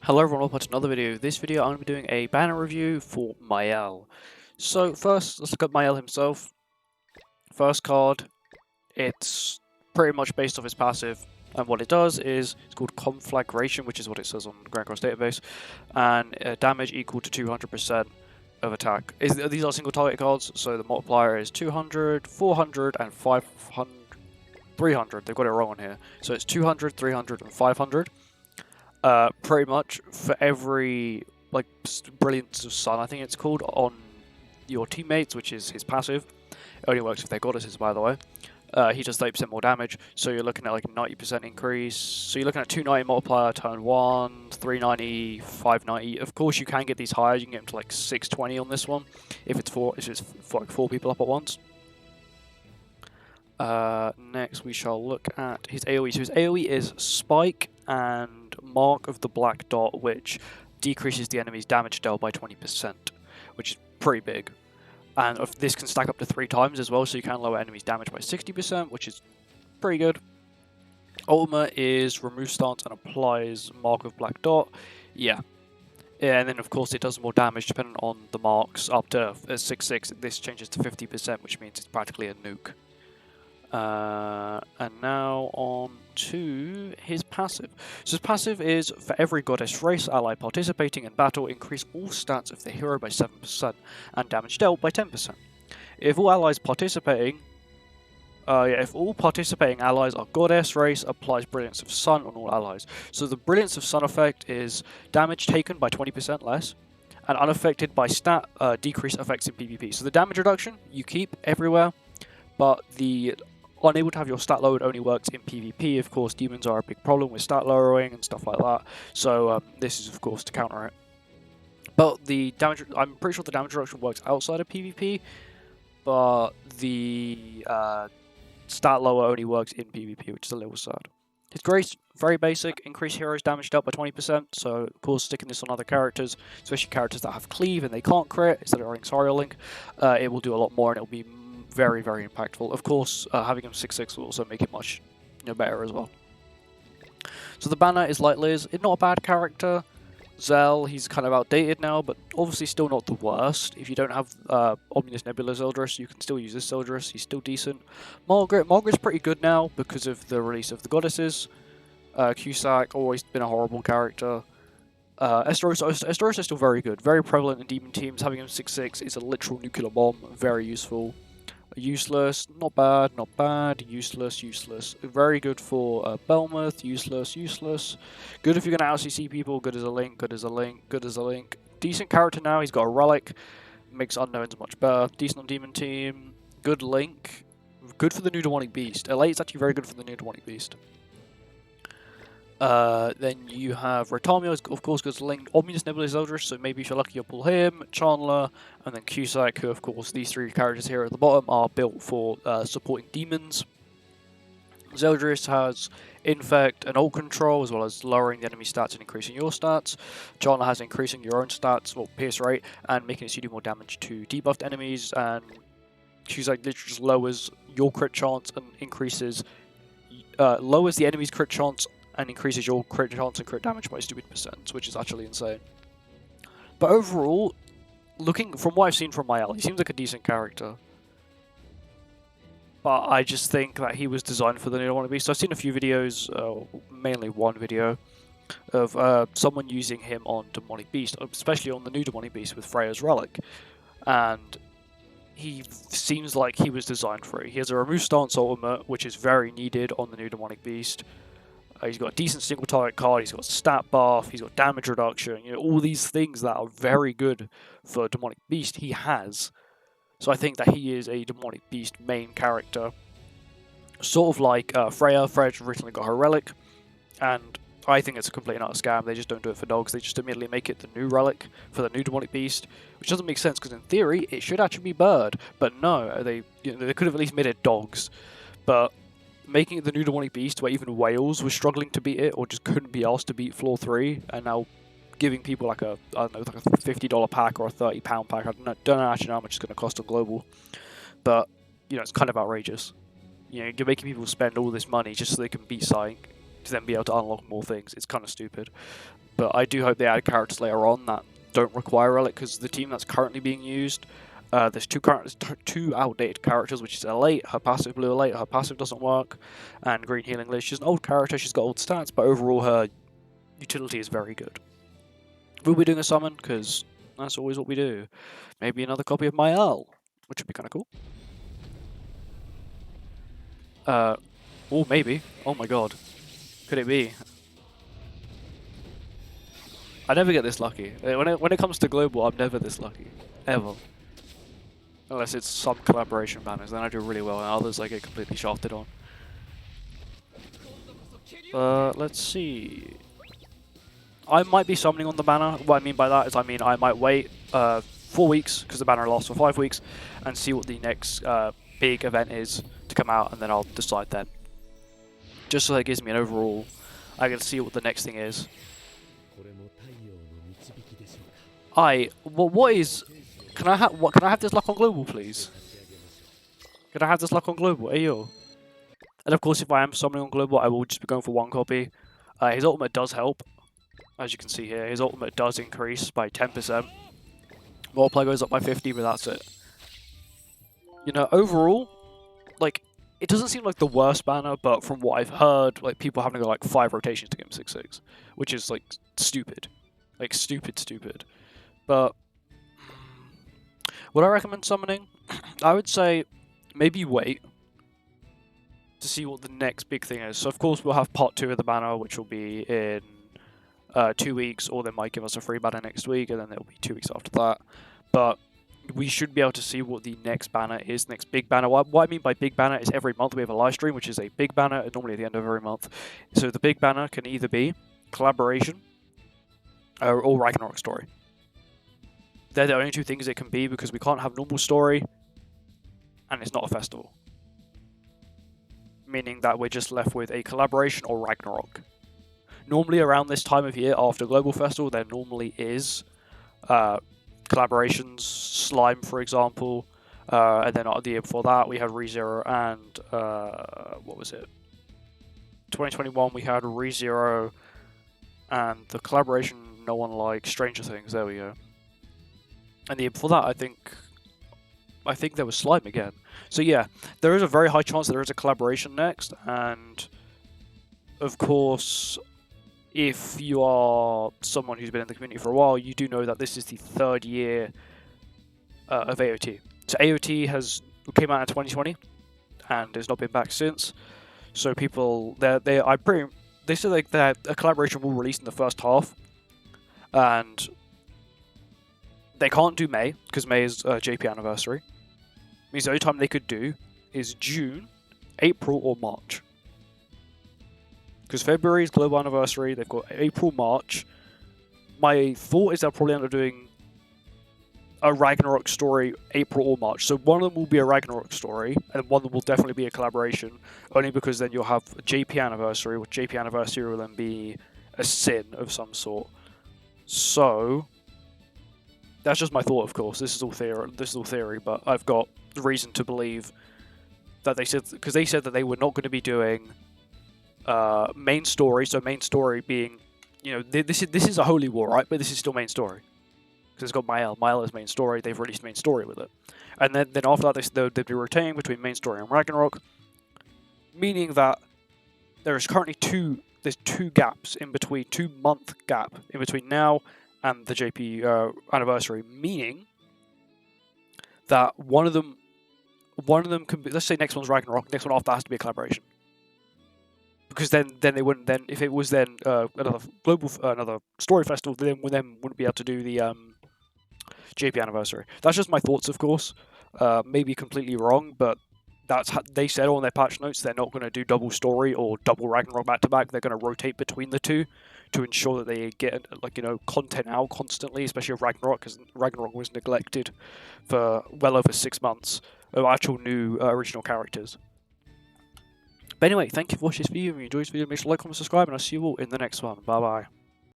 Hello everyone, welcome to another video. This video I'm going to be doing a banner review for Mael. So first, let's look at Mael himself. First card, it's pretty much based off his passive, and what it does is, it's called Conflagration, which is what it says on Grand Cross database, and damage equal to 200% of attack. These are single target cards, so the multiplier is 200, 400, and 500, 300. They've got it wrong on here. So it's 200, 300, and 500. Pretty much for every brilliance of sun, I think it's called, on your teammates, which is his passive. It only works if they're goddesses, by the way. He does 30% more damage, so you're looking at like a 90% increase. So you're looking at 290 multiplier turn 1, 390, 590. Of course, you can get these higher. You can get them to like 620 on this one if it's for like 4 people up at once. Next, we shall look at his AoE. So his AoE is Spike and Mark of the Black Dot, which decreases the enemy's damage dealt by 20%, which is pretty big. And this can stack up to 3 times as well, so you can lower enemies' damage by 60%, which is pretty good. Ultimate is Remove Stance and applies Mark of Black Dot. Yeah, and then of course it does more damage depending on the marks. Up to 6/6, this changes to 50%, which means it's practically a nuke. And now on to his passive. So his passive is, for every goddess race ally participating in battle, increase all stats of the hero by 7% and damage dealt by 10%. If all allies participating, if all participating allies are goddess race, applies Brilliance of Sun on all allies. So the Brilliance of Sun effect is damage taken by 20% less, and unaffected by stat decrease effects in PvP. So the damage reduction you keep everywhere, but the unable to have your stat lowered only works in PvP. Of course, demons are a big problem with stat lowering and stuff like that, so this is of course to counter it. But the damage, I'm pretty sure the damage reduction works outside of PvP, but the stat lower only works in PvP, which is a little sad. His grace, very basic, increase heroes damage dealt by 20%, so of course sticking this on other characters, especially characters that have cleave and they can't crit, instead of running Sorrow Link, it will do a lot more and it will be very, very impactful. Of course, having him 6/6 will also make it much better as well. So the banner is Light Liz. It's not a bad character. Zell, he's kind of outdated now, but obviously still not the worst. If you don't have Omnibus Nebula Zeldris, you can still use this Zeldris. He's still decent. Margaret's pretty good now because of the release of the goddesses. Cusack, always been a horrible character. Esteros is still very good. Very prevalent in demon teams. Having him 6/6 is a literal nuclear bomb. Very useful. Useless, not bad, not bad, useless, useless. Very good for Belmouth, useless, useless. Good if you're going to LCC people, good as a link, good as a link, good as a link. Decent character now, he's got a relic, makes unknowns much better. Decent on demon team, good link, good for the new demonic beast. LA is actually very good for the new demonic beast. Then you have Rotamio, of course, goes linked. Omnibus Nebula Zeldris, so maybe if you're lucky you'll pull him. Chandler, and then Cusack, who of course these 3 characters here at the bottom are built for supporting demons. Zeldris has Infect and Ult Control, as well as lowering the enemy stats and increasing your stats. Chandler has increasing your own stats, or pierce rate, and making it so you do more damage to debuffed enemies. And Cusack literally just lowers your crit chance and increases, lowers the enemy's crit chance and increases your crit chance and crit damage by stupid percent, which is actually insane. But overall, looking from what I've seen from Mael, he seems like a decent character. But I just think that he was designed for the new Demonic Beast. So I've seen a few videos, mainly one video, of someone using him on Demonic Beast, especially on the new Demonic Beast with Freya's Relic. And he seems like he was designed for it. He has a Remove Stance ultimate, which is very needed on the new Demonic Beast. He's got a decent single target card, he's got stat buff, he's got damage reduction, all these things that are very good for Demonic Beast, he has. So I think that he is a Demonic Beast main character. Sort of like Freya. Freya's recently got her relic, and I think it's a complete and utter scam. They just don't do it for dogs, they just immediately make it the new relic for the new Demonic Beast, which doesn't make sense, because in theory, it should actually be bird. But no, they could have at least made it dogs. But making it the new Demonic Beast, where even Wales was struggling to beat it, or just couldn't be asked to beat floor 3, and now giving people like a, I don't know, like a $50 pack or a £30 pack. I don't know actually how much it's going to cost on global, but it's kind of outrageous. You're making people spend all this money just so they can beat Psych, to then be able to unlock more things. It's kind of stupid. but I do hope they add characters later on that don't require relic, because the team that's currently being used, there's two outdated characters, which is Elate, her passive blue Elate, her passive doesn't work, and Green Healing Liz. She's an old character, she's got old stats, but overall her utility is very good. We'll be doing a summon, because that's always what we do. Maybe another copy of Mael, which would be kind of cool. Oh, maybe. Oh my god. Could it be? I never get this lucky. When it comes to global, I'm never this lucky. Ever. Unless it's some collaboration banners, then I do really well, and others I get completely shafted on. Let's see. I might be summoning on the banner. What I mean by that is, I might wait 4 weeks, because the banner lasts for 5 weeks, and see what the next big event is to come out, and then I'll decide then. Just so that gives me an overall, I can see what the next thing is. What is? Can I have this luck on global, please? Can I have this luck on global? Ayo. And of course, if I am summoning on global, I will just be going for 1 copy. His ultimate does help, as you can see here. His ultimate does increase by 10%. Multiplier goes up by 50, but that's it. You know, overall, like, it doesn't seem like the worst banner, but from what I've heard, like, people having to go like 5 rotations to get him 6/6, which is like stupid, like stupid. But would I recommend summoning? I would say maybe wait to see what the next big thing is. So of course we'll have part 2 of the banner, which will be in 2 weeks, or they might give us a free banner next week, and then there'll be 2 weeks after that. But we should be able to see what the next banner is, next big banner. What I mean by big banner is every month we have a live stream, which is a big banner, normally at the end of every month. So the big banner can either be collaboration or Ragnarok story. They're the only 2 things it can be, because we can't have normal story, and it's not a festival. Meaning that we're just left with a collaboration or Ragnarok. Normally around this time of year, after Global Festival, there normally is collaborations, Slime for example, and then the year before that we had ReZero and, what was it? 2021 we had ReZero and the collaboration no one likes, Stranger Things, there we go. And the year before that, I think there was Slime again. So yeah, there is a very high chance that there is a collaboration next, and of course, if you are someone who's been in the community for a while, you do know that this is the 3rd year of AOT. So AOT came out in 2020, and has not been back since. So people, they said like that a collaboration will release in the first half, and they can't do May, because May is JP anniversary. Means the only time they could do is June, April, or March. Because February is global anniversary, they've got April, March. My thought is they'll probably end up doing a Ragnarok story April or March. So one of them will be a Ragnarok story, and one of them will definitely be a collaboration, only because then you'll have a JP anniversary, which JP anniversary will then be a sin of some sort. So that's just my thought, of course. This is all theory, but I've got reason to believe that they said, because they said that they were not going to be doing main story. So main story being, you know, this is a holy war, right? But this is still main story because it's got Mael. Mael is main story. They've released main story with it, and then after that they'd be rotating between main story and Ragnarok, meaning that there is currently there's 2 gaps in between, 2-month gap in between now and the JP anniversary, meaning that one of them can be, let's say next one's Ragnarok, next one after has to be a collaboration. Because then they wouldn't, then if it was then another story festival, then we wouldn't be able to do the JP anniversary. That's just my thoughts, of course. Maybe completely wrong, but that's how they said on their patch notes. They're not going to do double story or double Ragnarok back to back. They're going to rotate between the 2 to ensure that they get, like, you know, content out constantly, especially with Ragnarok, because Ragnarok was neglected for well over 6 months of actual new original characters. But anyway, thank you for watching this video. If you enjoyed this video, make sure to like, comment, subscribe, and I'll see you all in the next one. Bye bye.